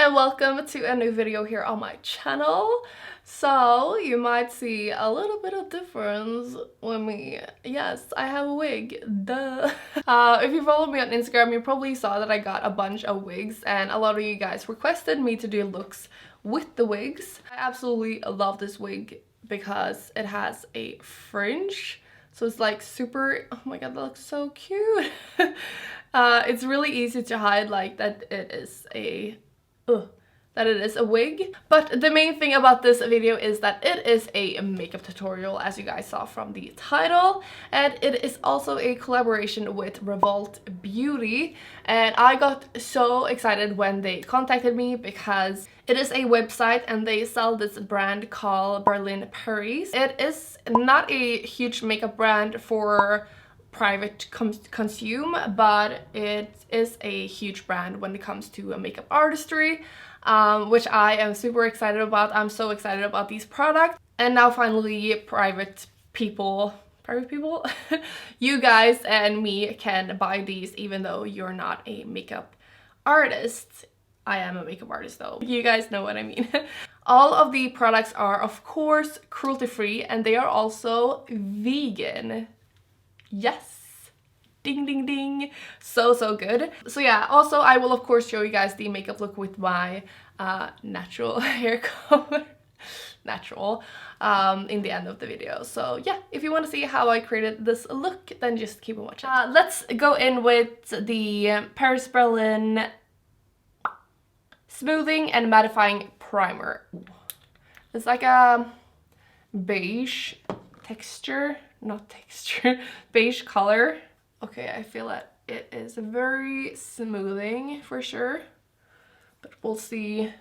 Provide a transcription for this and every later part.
and welcome to a new video here on my channel. So you might see a little bit of difference when yes, I have a wig, duh. If you follow me on Instagram, you probably saw that I got a bunch of wigs and a lot of you guys requested me to do looks with the wigs. I absolutely love this wig because it has a fringe. So it's like super, oh my god, that looks so cute. It's really easy to hide like that it is a wig. But the main thing about this video is that it is a makeup tutorial, as you guys saw from the title, and it is also a collaboration with Revolt Beauty. And I got so excited when they contacted me because it is a website and they sell this brand called Berlin Paris. It is not a huge makeup brand for private consume, but it is a huge brand when it comes to makeup artistry, which I am super excited about. I'm so excited about these products. And now finally private people you guys and me can buy these even though you're not a makeup artist. I am a makeup artist though. You guys know what I mean. All of the products are of course cruelty free and they are also vegan. Yes, ding ding ding, so good. So yeah, also I will of course show you guys the makeup look with my natural hair color, in the end of the video. So yeah, if you want to see how I created this look, then just keep on watching. Let's go in with the Paris Berlin Smoothing and Mattifying Primer. It's like a beige beige color. Okay, I feel that it is very smoothing for sure, but we'll see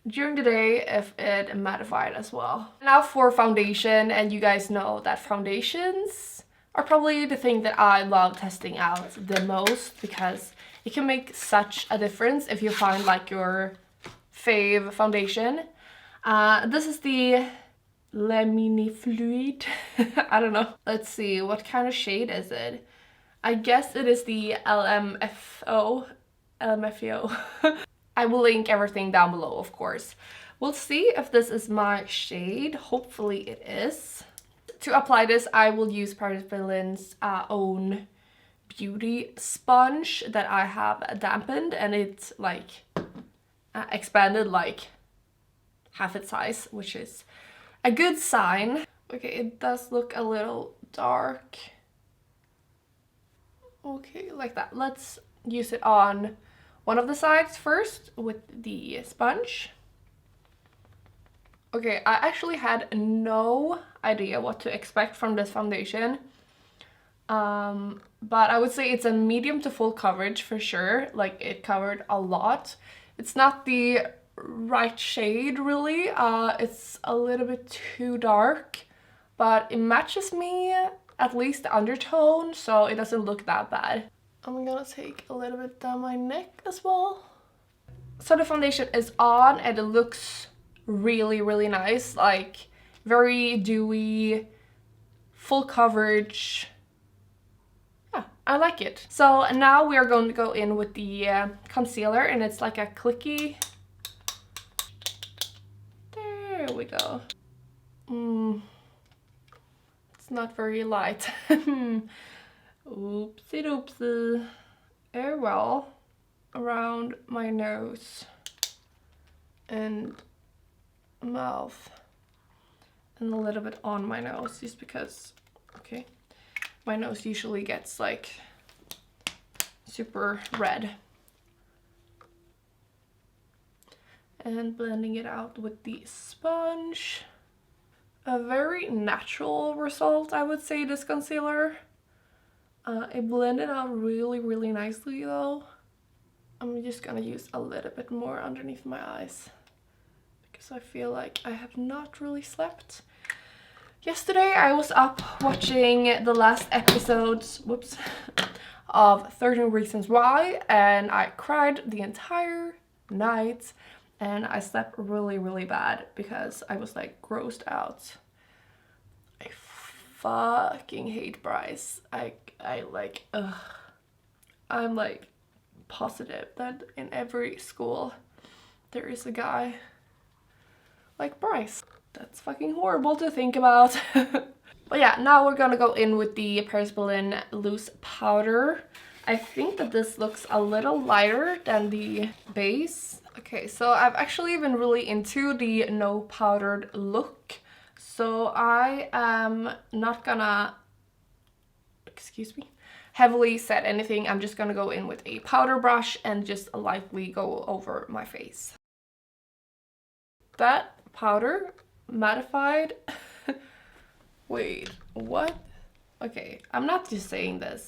during the day if it mattified as well. Now for foundation, and you guys know that foundations are probably the thing that I love testing out the most because it can make such a difference if you find like your fave foundation. This is the Lemini Fluid. I don't know. Let's see, what kind of shade is it? I guess it is the LMFO. I will link everything down below, of course. We'll see if this is my shade. Hopefully it is. To apply this, I will use Paris Berlin's own beauty sponge that I have dampened, and it's like expanded like half its size, which is a good sign. Okay, it does look a little dark. Okay, like that. Let's use it on one of the sides first with the sponge. Okay, I actually had no idea what to expect from this foundation. But I would say it's a medium to full coverage for sure. Like, it covered a lot. It's not the right shade really. It's a little bit too dark, but it matches me, at least the undertone, so it doesn't look that bad. I'm gonna take a little bit down my neck as well. So the foundation is on and it looks really nice, like very dewy, full coverage. Yeah, I like it. So now we are going to go in with the concealer, and it's like a clicky. There we go. It's not very light. Oopsie doopsie. Very well around my nose and mouth and a little bit on my nose, just because, okay, my nose usually gets like super red. And blending it out with the sponge. A very natural result, I would say, this concealer. It blended out really nicely though. I'm just gonna use a little bit more underneath my eyes because I feel like I have not really slept. Yesterday I was up watching the last episodes, of 13 Reasons Why, and I cried the entire night. And I slept really bad because I was like grossed out. I fucking hate Bryce. I'm like positive that in every school there is a guy like Bryce. That's fucking horrible to think about. But yeah, now we're gonna go in with the Paris Berlin loose powder. I think that this looks a little lighter than the base. Okay, so I've actually been really into the no powdered look. So I am not gonna, excuse me, heavily set anything. I'm just gonna go in with a powder brush and just lightly go over my face. That powder mattified. Wait, what? Okay, I'm not just saying this,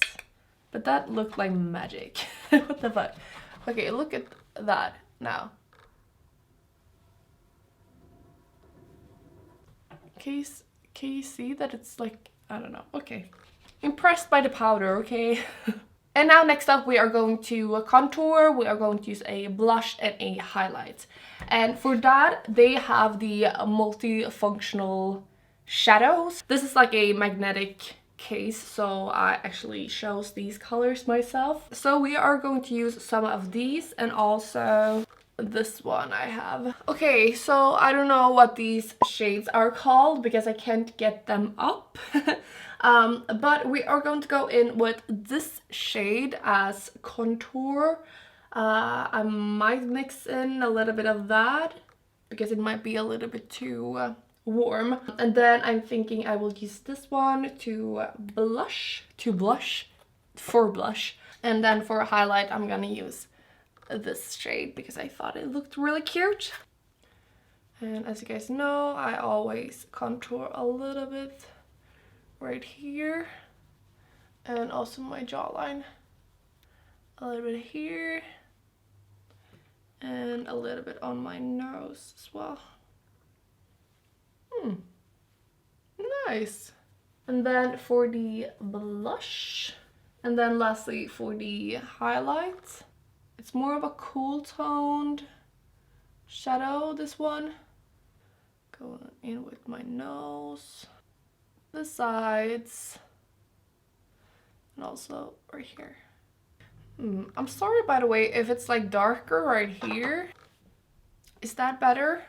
but that looked like magic. What the fuck? Okay, look at that now. Can you see that it's like, I don't know. Okay. Impressed by the powder, okay? And now next up we are going to contour. We are going to use a blush and a highlight. And for that, they have the multifunctional shadows. This is like a magnetic case, so I actually chose these colors myself. So we are going to use some of these and also this one I have. Okay, so I don't know what these shades are called because I can't get them up. But we are going to go in with this shade as contour. I might mix in a little bit of that because it might be a little bit too warm. And then I'm thinking I will use this one to blush. And then for a highlight I'm gonna use this shade because I thought it looked really cute. And as you guys know, I always contour a little bit right here and also my jawline. A little bit here and a little bit on my nose as well. Nice. And then for the blush, and then lastly for the highlight, it's more of a cool toned shadow, this one. Going in with my nose, the sides, and also right here. I'm sorry, by the way, if it's like darker right here. Is that better?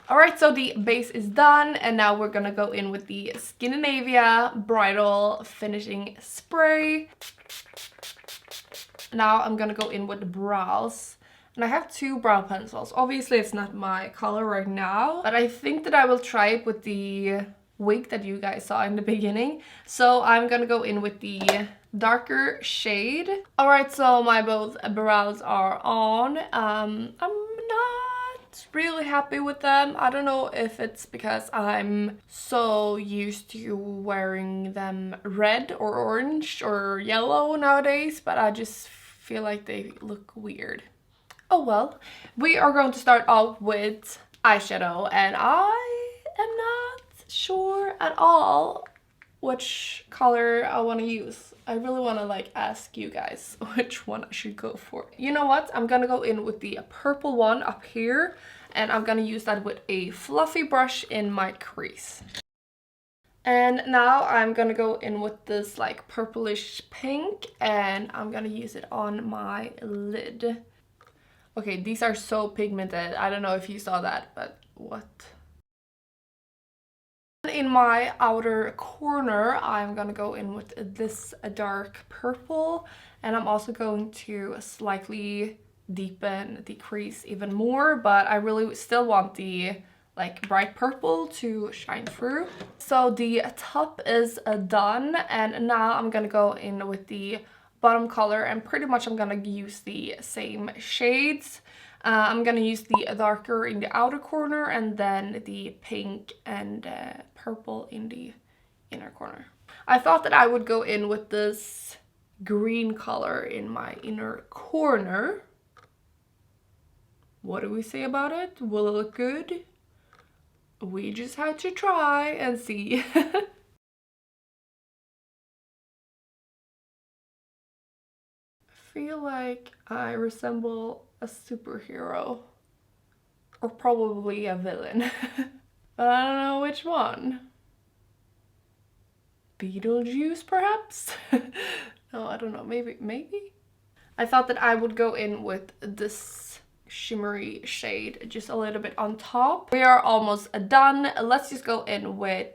Alright, so the base is done, and now we're gonna go in with the Scandinavia Bridal Finishing Spray. Now I'm gonna go in with the brows. And I have two brow pencils. Obviously it's not my color right now, but I think that I will try it with the wig that you guys saw in the beginning. So I'm gonna go in with the darker shade. Alright, so my both brows are on. I'm not really happy with them. I don't know if it's because I'm so used to wearing them red or orange or yellow nowadays, but I just feel like they look weird. Oh well. We are going to start off with eyeshadow, and I am not sure at all which color I want to use. I really want to like ask you guys which one I should go for. You know what? I'm gonna go in with the purple one up here, and I'm gonna use that with a fluffy brush in my crease. And now I'm gonna go in with this like purplish pink, and I'm gonna use it on my lid. Okay, these are so pigmented. I don't know if you saw that, but what? In my outer corner, I'm gonna go in with this dark purple, and I'm also going to slightly deepen the crease even more, but I really still want the like bright purple to shine through. So the top is done, and now I'm gonna go in with the bottom color, and pretty much I'm gonna use the same shades. I'm gonna use the darker in the outer corner and then the pink and purple in the inner corner. I thought that I would go in with this green color in my inner corner. What do we say about it? Will it look good? We just have to try and see. Feel like I resemble a superhero, or probably a villain. But I don't know which one. Beetlejuice, perhaps? No, I don't know. Maybe? I thought that I would go in with this shimmery shade just a little bit on top. We are almost done. Let's just go in with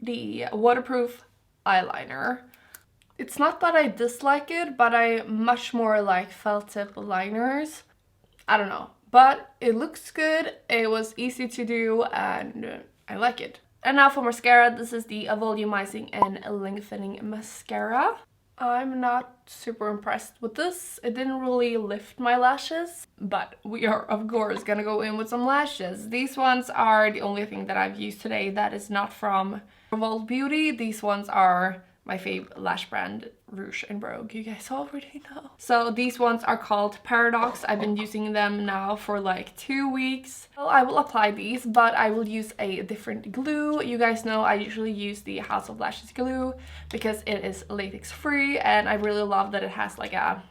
the waterproof eyeliner. It's not that I dislike it, but I much more like felt tip liners. I don't know, but it looks good. It was easy to do and I like it. And now for mascara, this is the volumizing and lengthening mascara. I'm not super impressed with this. It didn't really lift my lashes, but we are of course gonna go in with some lashes. These ones are the only thing that I've used today that is not from Revolt Beauty. These ones are my fave lash brand, Rouge and Brogue. You guys already know. So these ones are called Paradox. I've been using them now for like 2 weeks. Well, I will apply these, but I will use a different glue. You guys know I usually use the House of Lashes glue because it is latex free, and I really love that it has like a,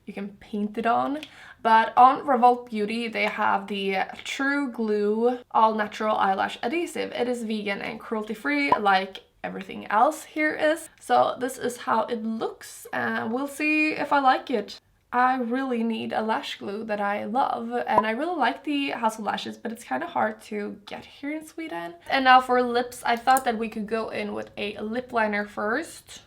you can paint it on. But on Revolt Beauty, they have the True Glue All Natural Eyelash Adhesive. It is vegan and cruelty free, like everything else here is. So this is how it looks, and we'll see if I like it. I really need a lash glue that I love, and I really like the House of Lashes, but it's kind of hard to get here in Sweden. And now for lips, I thought that we could go in with a lip liner first.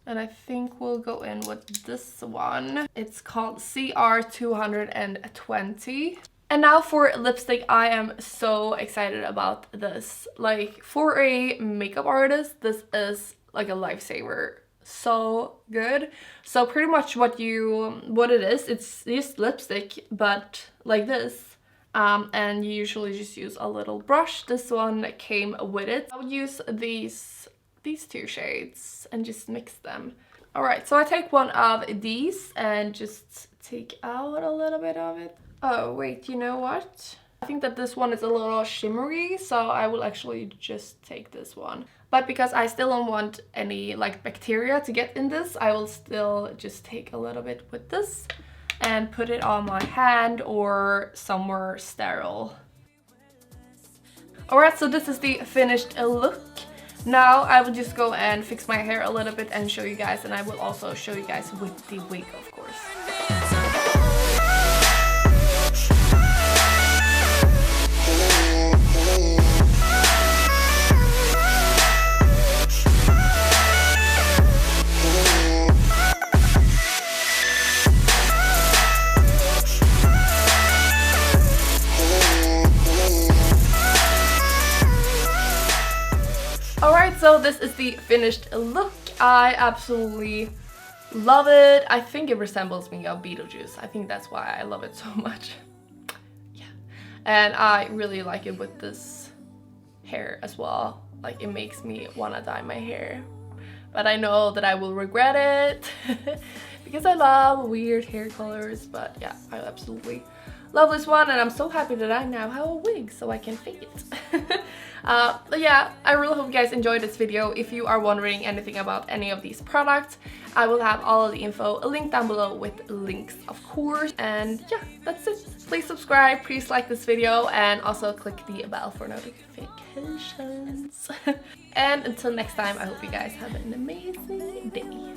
And I think we'll go in with this one. It's called CR220. And now for lipstick, I am so excited about this. Like, for a makeup artist, this is like a lifesaver. So good. So pretty much what it is, it's just lipstick, but like this. And you usually just use a little brush. This one came with it. I would use these 2 shades and just mix them. Alright, so I take one of these and just take out a little bit of it. Oh wait, you know what? I think that this one is a little shimmery, so I will actually just take this one. But because I still don't want any like bacteria to get in this, I will still just take a little bit with this and put it on my hand or somewhere sterile. Alright, so this is the finished look. Now I will just go and fix my hair a little bit and show you guys, and I will also show you guys with the wig, of course. Alright, so this is the finished look. I absolutely love it. I think it resembles me of Beetlejuice. I think that's why I love it so much. Yeah. And I really like it with this hair as well. Like, it makes me want to dye my hair. But I know that I will regret it because I love weird hair colors. But yeah, I absolutely love this one, and I'm so happy that I now have a wig so I can fake it. But yeah, I really hope you guys enjoyed this video. If you are wondering anything about any of these products, I will have all of the info linked down below with links, of course. And yeah, that's it. Please subscribe, please like this video, and also click the bell for notifications. And until next time, I hope you guys have an amazing day.